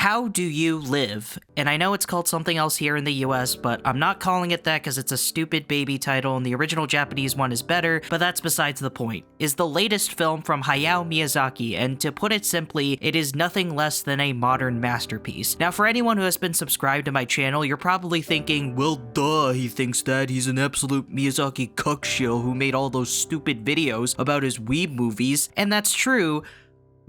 How Do You Live? And I know it's called something else here in the US, but I'm not calling it that because it's a stupid baby title and the original Japanese one is better, but that's besides the point. Is the latest film from Hayao Miyazaki, and to put it simply, it is nothing less than a modern masterpiece. Now, for anyone who has been subscribed to my channel, you're probably thinking, well, duh, he thinks that he's an absolute Miyazaki cuckshill who made all those stupid videos about his weeb movies, and that's true,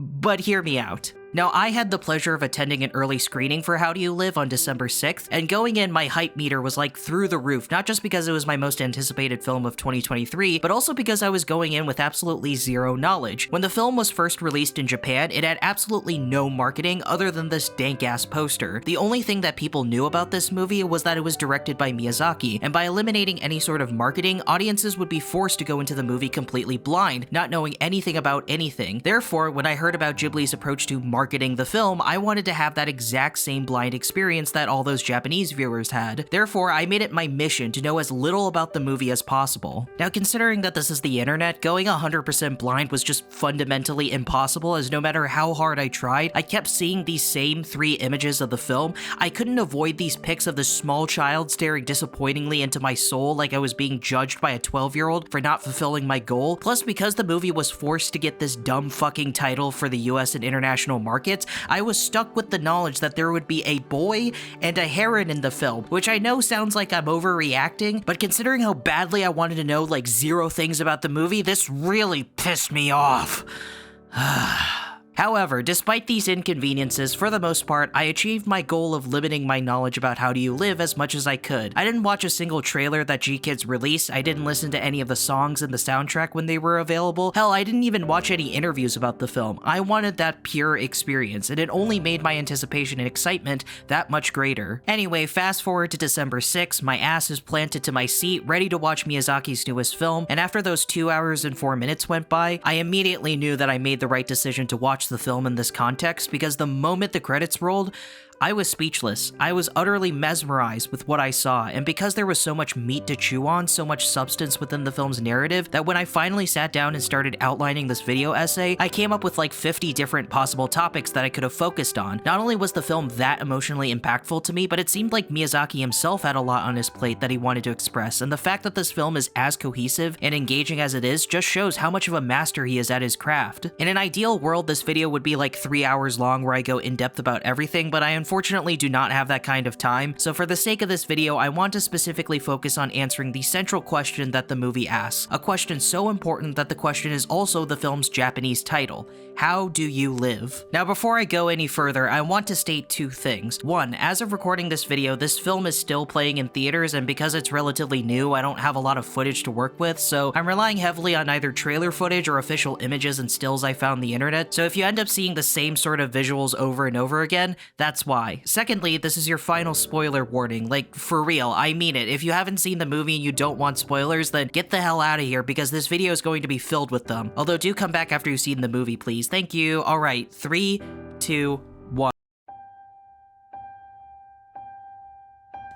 but hear me out. Now, I had the pleasure of attending an early screening for How Do You Live on December 6th, and going in, my hype meter was like through the roof, not just because it was my most anticipated film of 2023, but also because I was going in with absolutely zero knowledge. When the film was first released in Japan, it had absolutely no marketing other than this dank-ass poster. The only thing that people knew about this movie was that it was directed by Miyazaki, and by eliminating any sort of marketing, audiences would be forced to go into the movie completely blind, not knowing anything about anything. Therefore, when I heard about Ghibli's approach to marketing the film, I wanted to have that exact same blind experience that all those Japanese viewers had. Therefore, I made it my mission to know as little about the movie as possible. Now, considering that this is the internet, going 100% blind was just fundamentally impossible, as no matter how hard I tried, I kept seeing these same 3 images of the film. I couldn't avoid these pics of this small child staring disappointingly into my soul like I was being judged by a 12-year-old for not fulfilling my goal. Plus, because the movie was forced to get this dumb fucking title for the US and international markets, I was stuck with the knowledge that there would be a boy and a heron in the film, which I know sounds like I'm overreacting, but considering how badly I wanted to know like 0 things about the movie, this really pissed me off. However, despite these inconveniences, for the most part, I achieved my goal of limiting my knowledge about How Do You Live as much as I could. I didn't watch a single trailer that G-Kids released, I didn't listen to any of the songs in the soundtrack when they were available, hell, I didn't even watch any interviews about the film. I wanted that pure experience, and it only made my anticipation and excitement that much greater. Anyway, fast forward to December 6th, my ass is planted to my seat, ready to watch Miyazaki's newest film, and after those 2 hours and 4 minutes went by, I immediately knew that I made the right decision to watch the film in this context, because the moment the credits rolled, I was speechless. I was utterly mesmerized with what I saw, and because there was so much meat to chew on, so much substance within the film's narrative, that when I finally sat down and started outlining this video essay, I came up with like 50 different possible topics that I could have focused on. Not only was the film that emotionally impactful to me, but it seemed like Miyazaki himself had a lot on his plate that he wanted to express, and the fact that this film is as cohesive and engaging as it is just shows how much of a master he is at his craft. In an ideal world, this video would be like 3 hours long where I go in depth about everything, but I unfortunately do not have that kind of time, so for the sake of this video, I want to specifically focus on answering the central question that the movie asks, a question so important that the question is also the film's Japanese title: How Do You Live? Now, before I go any further, I want to state 2 things. 1, as of recording this video, this film is still playing in theaters, and because it's relatively new, I don't have a lot of footage to work with, so I'm relying heavily on either trailer footage or official images and stills I found on the internet, so if you end up seeing the same sort of visuals over and over again, that's why. Secondly, this is your final spoiler warning, like, for real, I mean it. If you haven't seen the movie and you don't want spoilers, then get the hell out of here, because this video is going to be filled with them. Although do come back after you've seen the movie, please. Thank you. Alright, 3, 2, 1.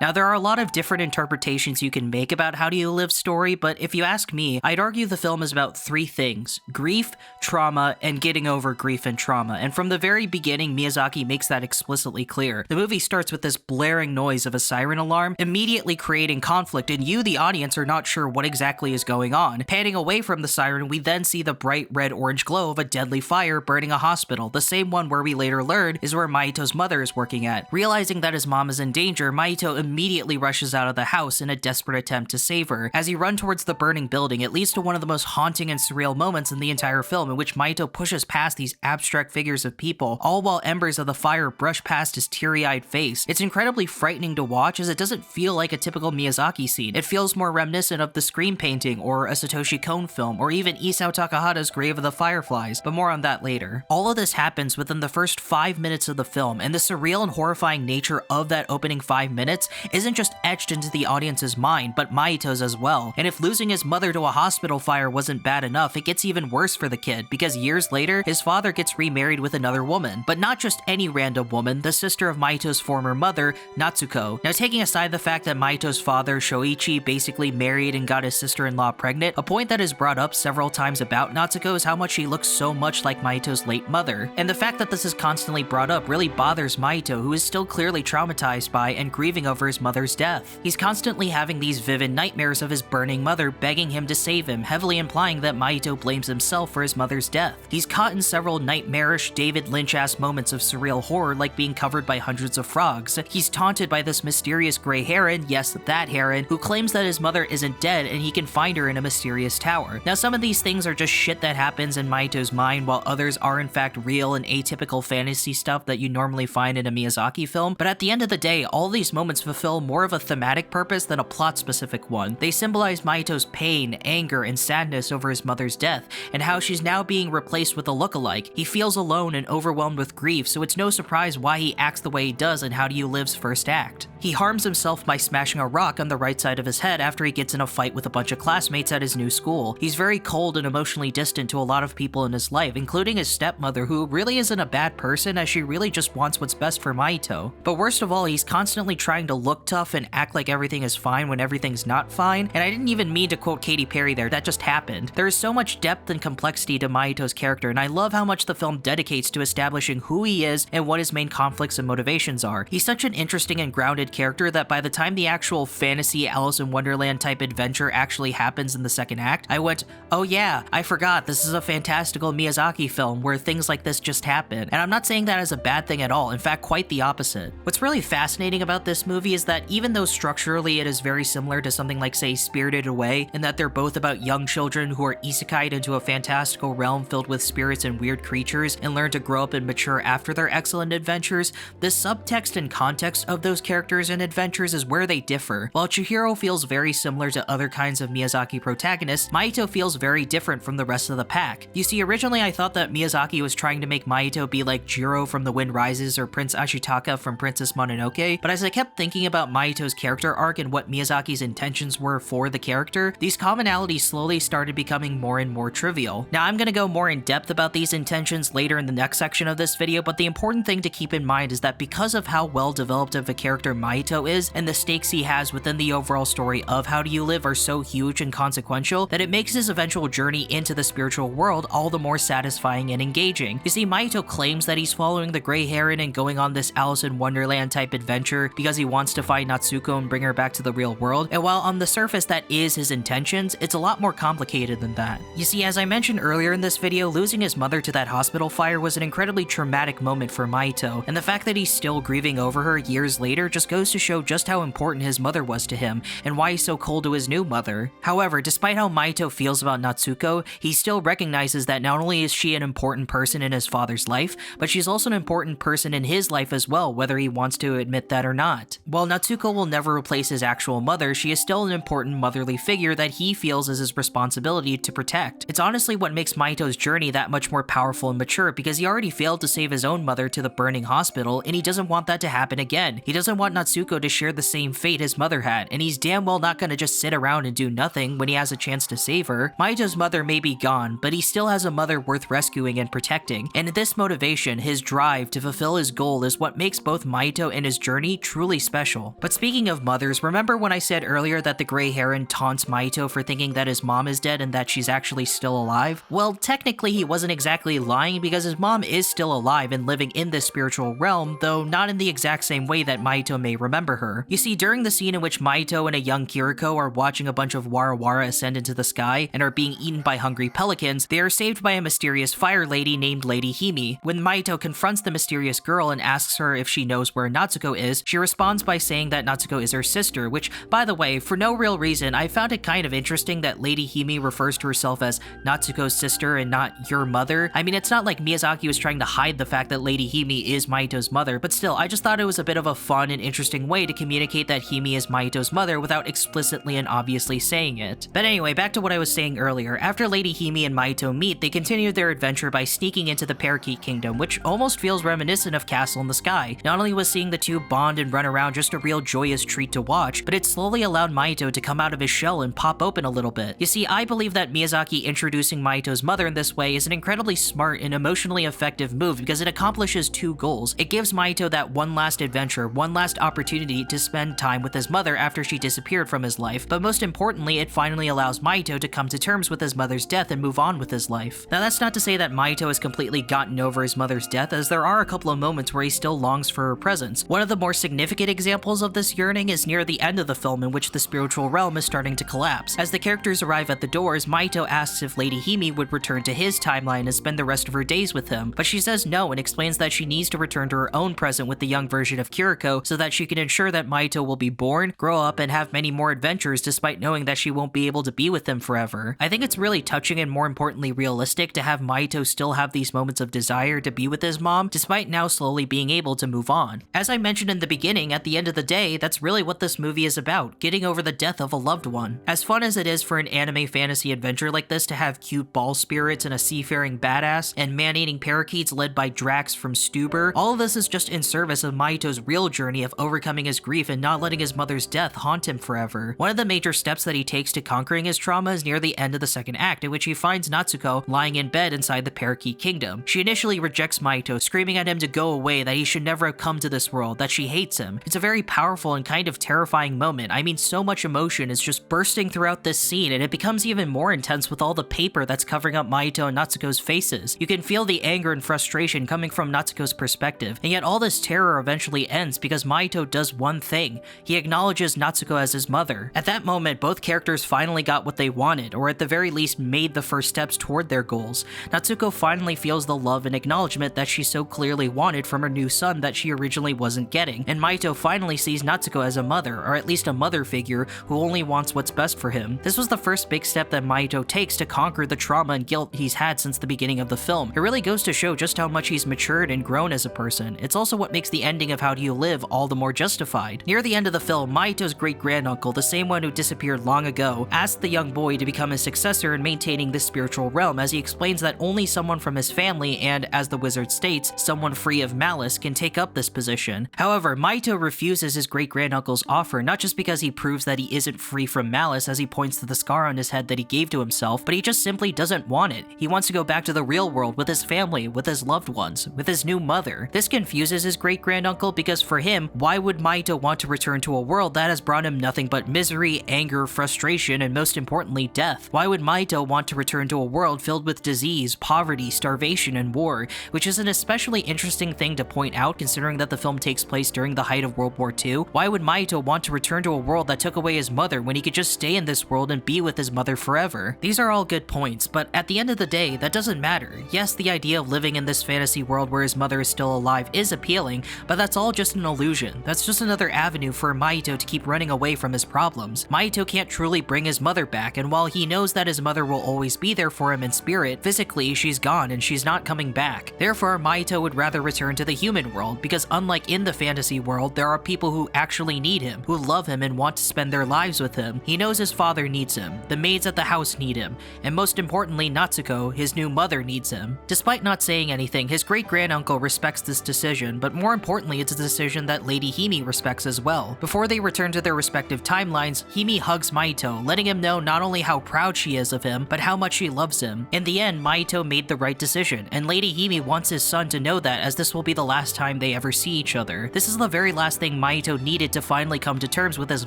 Now, there are a lot of different interpretations you can make about How Do You Live's story, but if you ask me, I'd argue the film is about 3 things: grief, trauma, and getting over grief and trauma, and from the very beginning, Miyazaki makes that explicitly clear. The movie starts with this blaring noise of a siren alarm, immediately creating conflict, and you, the audience, are not sure what exactly is going on. Panning away from the siren, we then see the bright red-orange glow of a deadly fire burning a hospital, the same one where we later learn is where Mahito's mother is working at. Realizing that his mom is in danger, Mahito immediately rushes out of the house in a desperate attempt to save her. As he runs towards the burning building, it leads to one of the most haunting and surreal moments in the entire film, in which Mahito pushes past these abstract figures of people, all while embers of the fire brush past his teary-eyed face. It's incredibly frightening to watch, as it doesn't feel like a typical Miyazaki scene. It feels more reminiscent of the Scream painting, or a Satoshi Kon film, or even Isao Takahata's Grave of the Fireflies, but more on that later. All of this happens within the first 5 minutes of the film, and the surreal and horrifying nature of that opening 5 minutes isn't just etched into the audience's mind, but Mahito's as well. And if losing his mother to a hospital fire wasn't bad enough, it gets even worse for the kid, because years later, his father gets remarried with another woman. But not just any random woman, the sister of Mahito's former mother, Natsuko. Now, taking aside the fact that Mahito's father, Shoichi, basically married and got his sister-in-law pregnant, a point that is brought up several times about Natsuko is how much she looks so much like Mahito's late mother. And the fact that this is constantly brought up really bothers Mahito, who is still clearly traumatized by and grieving over his mother's death. He's constantly having these vivid nightmares of his burning mother begging him to save him, heavily implying that Mahito blames himself for his mother's death. He's caught in several nightmarish, David Lynch-ass moments of surreal horror, like being covered by hundreds of frogs. He's taunted by this mysterious gray heron, yes, that heron, who claims that his mother isn't dead and he can find her in a mysterious tower. Now, some of these things are just shit that happens in Mahito's mind, while others are in fact real and atypical fantasy stuff that you normally find in a Miyazaki film, but at the end of the day, all these moments fulfill more of a thematic purpose than a plot-specific one. They symbolize Mahito's pain, anger, and sadness over his mother's death, and how she's now being replaced with a lookalike. He feels alone and overwhelmed with grief, so it's no surprise why he acts the way he does in How Do You Live's first act. He harms himself by smashing a rock on the right side of his head after he gets in a fight with a bunch of classmates at his new school. He's very cold and emotionally distant to a lot of people in his life, including his stepmother, who really isn't a bad person, as she really just wants what's best for Mahito. But worst of all, he's constantly trying to look tough and act like everything is fine when everything's not fine, and I didn't even mean to quote Katy Perry there, that just happened. There is so much depth and complexity to Mahito's character, and I love how much the film dedicates to establishing who he is and what his main conflicts and motivations are. He's such an interesting and grounded character that by the time the actual fantasy Alice in Wonderland type adventure actually happens in the second act, I went, oh yeah, I forgot this is a fantastical Miyazaki film where things like this just happen. And I'm not saying that as a bad thing at all, in fact quite the opposite. What's really fascinating about this movie is that even though structurally it is very similar to something like, say, Spirited Away, in that they're both about young children who are isekai'd into a fantastical realm filled with spirits and weird creatures and learn to grow up and mature after their excellent adventures, the subtext and context of those characters and adventures is where they differ. While Chihiro feels very similar to other kinds of Miyazaki protagonists, Mahito feels very different from the rest of the pack. You see, originally I thought that Miyazaki was trying to make Mahito be like Jiro from The Wind Rises or Prince Ashitaka from Princess Mononoke, but as I kept thinking about Mahito's character arc and what Miyazaki's intentions were for the character, these commonalities slowly started becoming more and more trivial. Now, I'm gonna go more in depth about these intentions later in the next section of this video, but the important thing to keep in mind is that because of how well developed of a character Mahito is, and the stakes he has within the overall story of How Do You Live are so huge and consequential, that it makes his eventual journey into the spiritual world all the more satisfying and engaging. You see, Mahito claims that he's following the Grey Heron and going on this Alice in Wonderland type adventure because he wants to find Natsuko and bring her back to the real world, and while on the surface that is his intentions, it's a lot more complicated than that. You see, as I mentioned earlier in this video, losing his mother to that hospital fire was an incredibly traumatic moment for Mahito, and the fact that he's still grieving over her years later just goes to show just how important his mother was to him, and why he's so cold to his new mother. However, despite how Mahito feels about Natsuko, he still recognizes that not only is she an important person in his father's life, but she's also an important person in his life as well, whether he wants to admit that or not. While Natsuko will never replace his actual mother, she is still an important motherly figure that he feels is his responsibility to protect. It's honestly what makes Mahito's journey that much more powerful and mature, because he already failed to save his own mother to the burning hospital, and he doesn't want that to happen again. He doesn't want Natsuko to share the same fate his mother had, and he's damn well not gonna just sit around and do nothing when he has a chance to save her. Mahito's mother may be gone, but he still has a mother worth rescuing and protecting, and this motivation, his drive to fulfill his goal, is what makes both Mahito and his journey truly special. But speaking of mothers, remember when I said earlier that the Grey Heron taunts Mahito for thinking that his mom is dead and that she's actually still alive? Well, technically he wasn't exactly lying, because his mom is still alive and living in this spiritual realm, though not in the exact same way that Mahito may remember her. You see, during the scene in which Mahito and a young Kiriko are watching a bunch of Warawara ascend into the sky and are being eaten by hungry pelicans, they are saved by a mysterious fire lady named Lady Himi. When Mahito confronts the mysterious girl and asks her if she knows where Natsuko is, she responds by saying that Natsuko is her sister, which, by the way, for no real reason, I found it kind of interesting that Lady Himi refers to herself as Natsuko's sister and not your mother. I mean, it's not like Miyazaki was trying to hide the fact that Lady Himi is Mahito's mother, but still, I just thought it was a bit of a fun and interesting way to communicate that Himi is Mahito's mother without explicitly and obviously saying it. But anyway, back to what I was saying earlier. After Lady Himi and Mahito meet, they continue their adventure by sneaking into the Parakeet Kingdom, which almost feels reminiscent of Castle in the Sky. Not only was seeing the two bond and run around just just a real joyous treat to watch, but it slowly allowed Mahito to come out of his shell and pop open a little bit. You see, I believe that Miyazaki introducing Mahito's mother in this way is an incredibly smart and emotionally effective move because it accomplishes two goals. It gives Mahito that one last adventure, one last opportunity to spend time with his mother after she disappeared from his life, but most importantly, it finally allows Mahito to come to terms with his mother's death and move on with his life. Now, that's not to say that Mahito has completely gotten over his mother's death, as there are a couple of moments where he still longs for her presence. One of the more significant examples of this yearning is near the end of the film, in which the spiritual realm is starting to collapse. As the characters arrive at the doors, Mahito asks if Lady Hime would return to his timeline and spend the rest of her days with him, but she says no and explains that she needs to return to her own present with the young version of Kiriko so that she can ensure that Mahito will be born, grow up, and have many more adventures despite knowing that she won't be able to be with him forever. I think it's really touching and more importantly realistic to have Mahito still have these moments of desire to be with his mom despite now slowly being able to move on. As I mentioned in the beginning, at the end of the day, that's really what this movie is about, getting over the death of a loved one. As fun as it is for an anime fantasy adventure like this to have cute ball spirits and a seafaring badass, and man-eating parakeets led by Drax from Stuber, all of this is just in service of Mahito's real journey of overcoming his grief and not letting his mother's death haunt him forever. One of the major steps that he takes to conquering his trauma is near the end of the second act, in which he finds Natsuko lying in bed inside the parakeet kingdom. She initially rejects Mahito, screaming at him to go away, that he should never have come to this world, that she hates him. It's a very powerful and kind of terrifying moment. I mean, so much emotion is just bursting throughout this scene, and it becomes even more intense with all the paper that's covering up Mahito and Natsuko's faces. You can feel the anger and frustration coming from Natsuko's perspective, and yet all this terror eventually ends because Mahito does one thing. He acknowledges Natsuko as his mother. At that moment, both characters finally got what they wanted, or at the very least made the first steps toward their goals. Natsuko finally feels the love and acknowledgement that she so clearly wanted from her new son that she originally wasn't getting, and Mahito finally sees Natsuko as a mother, or at least a mother figure who only wants what's best for him. This was the first big step that Mahito takes to conquer the trauma and guilt he's had since the beginning of the film. It really goes to show just how much he's matured and grown as a person. It's also what makes the ending of How Do You Live all the more justified. Near the end of the film, Mahito's great-granduncle, the same one who disappeared long ago, asks the young boy to become his successor in maintaining the spiritual realm, as he explains that only someone from his family and, as the wizard states, someone free of malice can take up this position. However, Mahito refuses his great-granduncle's offer, not just because he proves that he isn't free from malice as he points to the scar on his head that he gave to himself, but he just simply doesn't want it. He wants to go back to the real world with his family, with his loved ones, with his new mother. This confuses his great-granduncle because for him, why would Mahito want to return to a world that has brought him nothing but misery, anger, frustration, and most importantly, death? Why would Mahito want to return to a world filled with disease, poverty, starvation, and war, which is an especially interesting thing to point out considering that the film takes place during the height of World War II? Why would Mahito want to return to a world that took away his mother when he could just stay in this world and be with his mother forever? These are all good points, but at the end of the day, that doesn't matter. Yes, the idea of living in this fantasy world where his mother is still alive is appealing, but that's all just an illusion. That's just another avenue for Mahito to keep running away from his problems. Mahito can't truly bring his mother back, and while he knows that his mother will always be there for him in spirit, physically she's gone and she's not coming back. Therefore, Mahito would rather return to the human world, because unlike in the fantasy world, there are people who actually need him, who love him and want to spend their lives with him. He knows his father needs him, the maids at the house need him, and most importantly, Natsuko, his new mother, needs him. Despite not saying anything, his great-granduncle respects this decision, but more importantly, it's a decision that Lady Hime respects as well. Before they return to their respective timelines, Hime hugs Mahito, letting him know not only how proud she is of him, but how much she loves him. In the end, Mahito made the right decision, and Lady Hime wants his son to know that, as this will be the last time they ever see each other. This is the very last thing Mahito needed to finally come to terms with his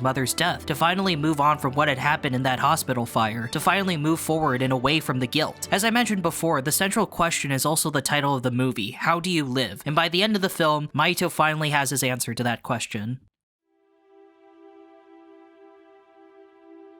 mother's death, to finally move on from what had happened in that hospital fire, to finally move forward and away from the guilt. As I mentioned before, the central question is also the title of the movie, How Do You Live? And by the end of the film, Mahito finally has his answer to that question.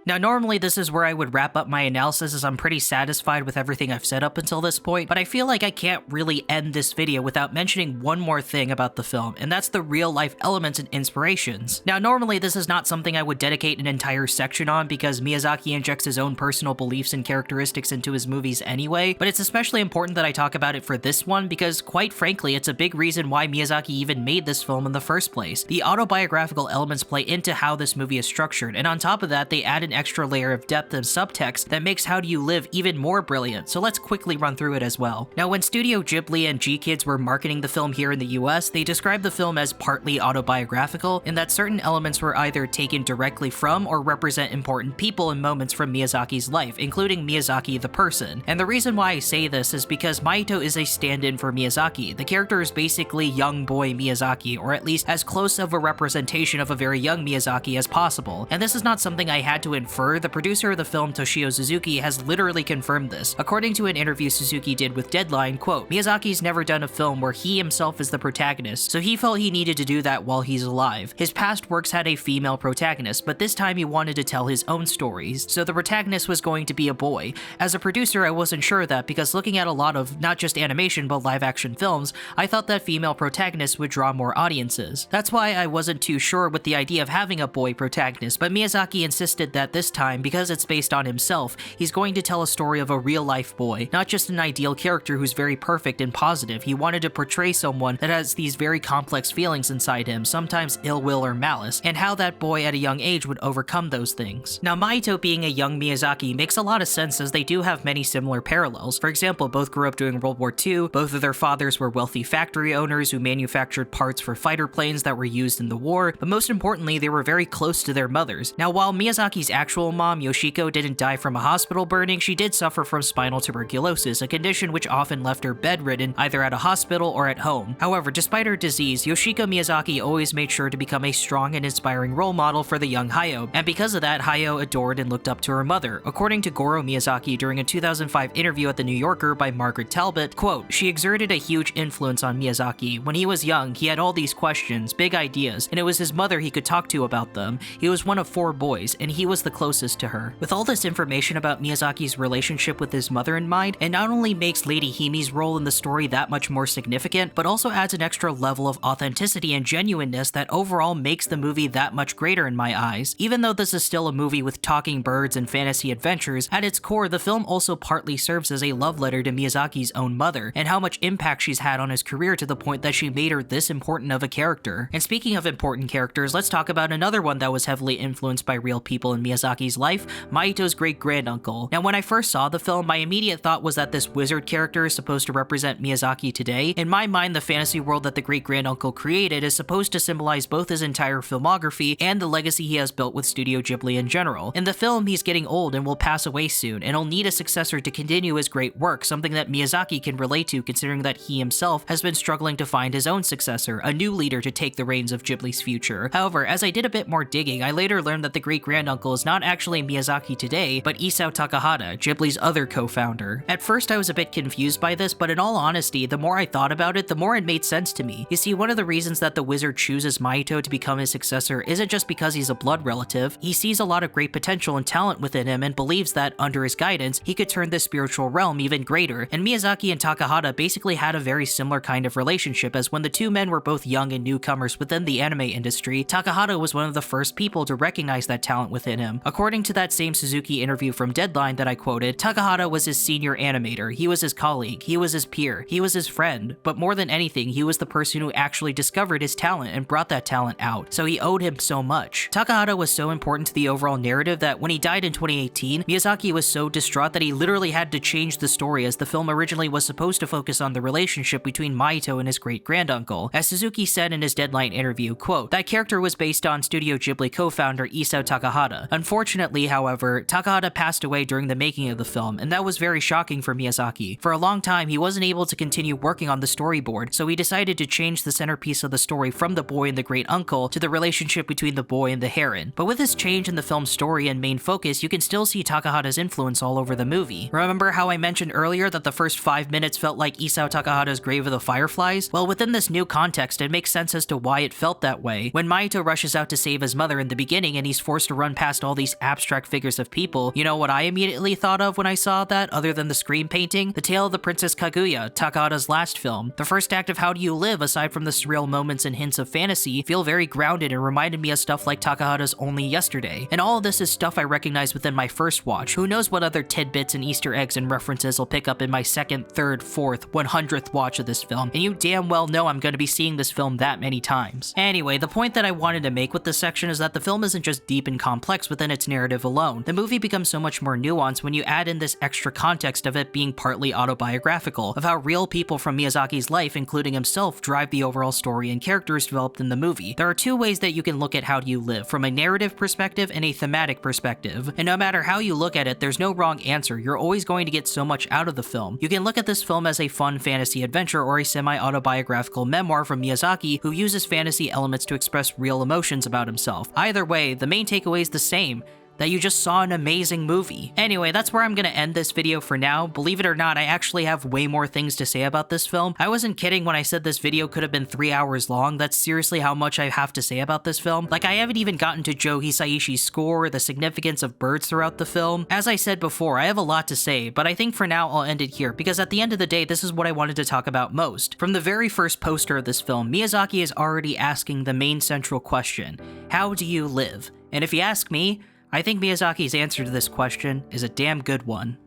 Now, normally this is where I would wrap up my analysis, as I'm pretty satisfied with everything I've said up until this point, but I feel like I can't really end this video without mentioning one more thing about the film, and that's the real-life elements and inspirations. Now, normally this is not something I would dedicate an entire section on because Miyazaki injects his own personal beliefs and characteristics into his movies anyway, but it's especially important that I talk about it for this one because, quite frankly, it's a big reason why Miyazaki even made this film in the first place. The autobiographical elements play into how this movie is structured, and on top of that, they add an extra layer of depth and subtext that makes How Do You Live even more brilliant, so let's quickly run through it as well. Now, when Studio Ghibli and G-Kids were marketing the film here in the US, they described the film as partly autobiographical, in that certain elements were either taken directly from or represent important people and moments from Miyazaki's life, including Miyazaki the person. And the reason why I say this is because Mahito is a stand-in for Miyazaki. The character is basically young boy Miyazaki, or at least as close of a representation of a very young Miyazaki as possible. And this is not something I had to infer. The producer of the film, Toshio Suzuki, has literally confirmed this. According to an interview Suzuki did with Deadline, quote, "Miyazaki's never done a film where he himself is the protagonist, so he felt he needed to do that while he's alive. His past works had a female protagonist, but this time he wanted to tell his own stories, so the protagonist was going to be a boy. As a producer, I wasn't sure of that because looking at a lot of not just animation but live action films, I thought that female protagonists would draw more audiences. That's why I wasn't too sure with the idea of having a boy protagonist, but Miyazaki insisted that this time, because it's based on himself, he's going to tell a story of a real-life boy, not just an ideal character who's very perfect and positive. He wanted to portray someone that has these very complex feelings inside him, sometimes ill will or malice, and how that boy at a young age would overcome those things." Now, Mahito being a young Miyazaki makes a lot of sense as they do have many similar parallels. For example, both grew up during World War II, both of their fathers were wealthy factory owners who manufactured parts for fighter planes that were used in the war, but most importantly, they were very close to their mothers. Now, while Miyazaki's actual mom, Yoshiko, didn't die from a hospital burning, she did suffer from spinal tuberculosis, a condition which often left her bedridden either at a hospital or at home. However, despite her disease, Yoshiko Miyazaki always made sure to become a strong and inspiring role model for the young Hayao, and because of that, Hayao adored and looked up to her mother. According to Goro Miyazaki during a 2005 interview at The New Yorker by Margaret Talbot, quote, "She exerted a huge influence on Miyazaki. When he was young, he had all these questions, big ideas, and it was his mother he could talk to about them. He was one of 4 boys, and he was the closest to her." With all this information about Miyazaki's relationship with his mother in mind, it not only makes Lady Himi's role in the story that much more significant, but also adds an extra level of authenticity and genuineness that overall makes the movie that much greater in my eyes. Even though this is still a movie with talking birds and fantasy adventures, at its core, the film also partly serves as a love letter to Miyazaki's own mother, and how much impact she's had on his career to the point that she made her this important of a character. And speaking of important characters, let's talk about another one that was heavily influenced by real people in Miyazaki's life, Mahito's great-granduncle. Now, when I first saw the film, my immediate thought was that this wizard character is supposed to represent Miyazaki today. In my mind, the fantasy world that the great-granduncle created is supposed to symbolize both his entire filmography and the legacy he has built with Studio Ghibli in general. In the film, he's getting old and will pass away soon, and he'll need a successor to continue his great work, something that Miyazaki can relate to considering that he himself has been struggling to find his own successor, a new leader to take the reins of Ghibli's future. However, as I did a bit more digging, I later learned that the great-granduncle is not actually Miyazaki today, but Isao Takahata, Ghibli's other co-founder. At first, I was a bit confused by this, but in all honesty, the more I thought about it, the more it made sense to me. You see, one of the reasons that the wizard chooses Mahito to become his successor isn't just because he's a blood relative. He sees a lot of great potential and talent within him and believes that, under his guidance, he could turn this spiritual realm even greater. And Miyazaki and Takahata basically had a very similar kind of relationship, as when the two men were both young and newcomers within the anime industry, Takahata was one of the first people to recognize that talent within him. According to that same Suzuki interview from Deadline that I quoted, Takahata was his senior animator, he was his colleague, he was his peer, he was his friend, but more than anything, he was the person who actually discovered his talent and brought that talent out, so he owed him so much. Takahata was so important to the overall narrative that when he died in 2018, Miyazaki was so distraught that he literally had to change the story, as the film originally was supposed to focus on the relationship between Mahito and his great-granduncle. As Suzuki said in his Deadline interview, quote, "That character was based on Studio Ghibli co-founder Isao Takahata. Unfortunately, however, Takahata passed away during the making of the film, and that was very shocking for Miyazaki. For a long time, he wasn't able to continue working on the storyboard, so he decided to change the centerpiece of the story from the boy and the great-uncle to the relationship between the boy and the heron. But with this change in the film's story and main focus, you can still see Takahata's influence all over the movie. Remember how I mentioned earlier that the first 5 minutes felt like Isao Takahata's Grave of the Fireflies? Well, within this new context, it makes sense as to why it felt that way. When Mahito rushes out to save his mother in the beginning and he's forced to run past all these abstract figures of people, you know what I immediately thought of when I saw that, other than the screen painting? The Tale of the Princess Kaguya, Takahata's last film. The first act of How Do You Live, aside from the surreal moments and hints of fantasy, feel very grounded and reminded me of stuff like Takahata's Only Yesterday. And all of this is stuff I recognized within my first watch. Who knows what other tidbits and Easter eggs and references I'll pick up in my second, third, fourth, 100th watch of this film, and you damn well know I'm going to be seeing this film that many times. Anyway, the point that I wanted to make with this section is that the film isn't just deep and complex within within its narrative alone. The movie becomes so much more nuanced when you add in this extra context of it being partly autobiographical, of how real people from Miyazaki's life, including himself, drive the overall story and characters developed in the movie. There are two ways that you can look at How Do You Live, from a narrative perspective and a thematic perspective. And no matter how you look at it, there's no wrong answer. You're always going to get so much out of the film. You can look at this film as a fun fantasy adventure or a semi-autobiographical memoir from Miyazaki who uses fantasy elements to express real emotions about himself. Either way, the main takeaway is the same: that you just saw an amazing movie. Anyway, that's where I'm gonna end this video for now. Believe it or not, I actually have way more things to say about this film. I wasn't kidding when I said this video could have been 3 hours long. That's seriously how much I have to say about this film. Like, I haven't even gotten to Joe Hisaishi's score or the significance of birds throughout the film. As I said before, I have a lot to say, but I think for now I'll end it here, because at the end of the day, this is what I wanted to talk about most. From the very first poster of this film, Miyazaki is already asking the main central question: how do you live? And if you ask me, I think Miyazaki's answer to this question is a damn good one.